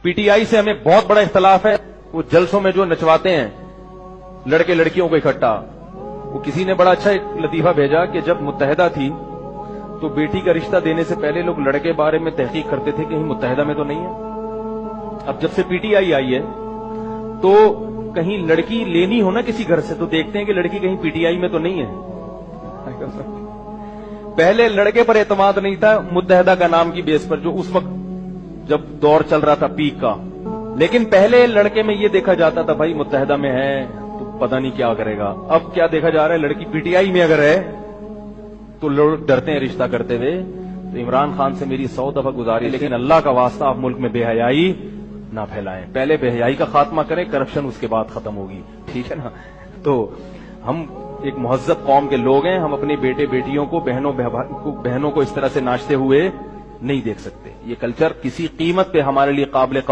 PTI से हमें बहुत बड़ा इख्तलाफ है। वो जलसों में जो नचवाते हैं लड़के लड़कियों को इकट्ठा, वो किसी ने बड़ा अच्छा एक लतीफा भेजा कि जब मुत्तहिदा थी तो बेटी का रिश्ता देने से पहले लोग लड़के बारे में तहकीक करते थे कि कहीं मुत्तहिदा में तो नहीं है। अब जब से पीटीआई आई है तो कहीं लड़की लेनी हो ना किसी घर से तो देखते हैं कि लड़की कहीं पीटीआई में तो नहीं है। पहले लड़के पर एतमाद नहीं था मुत्तहिदा का नाम की बेस पर, जो उस वक्त जब दौर चल रहा था पीक का। लेकिन पहले लड़के में ये देखा जाता था भाई मुत्तहिदा में है तो पता नहीं क्या करेगा। अब क्या देखा जा रहा है, लड़की पीटीआई में अगर है तो लोग डरते हैं रिश्ता करते हुए। तो इमरान खान से मेरी 100 दफा गुजारिश, लेकिन अल्लाह का वास्ता आप मुल्क में बेहयाई ना फैलाएं। पहले बेहयाई का खात्मा करें, करप्शन उसके बाद खत्म होगी, ठीक है ना। तो हम एक मुहज्जब कौम के लोग हैं, हम अपने बेटे बेटियों को बहनों को इस तरह से नाचते हुए नहीं देख सकते। ये कल्चर किसी कीमत पे हमारे लिए काबिल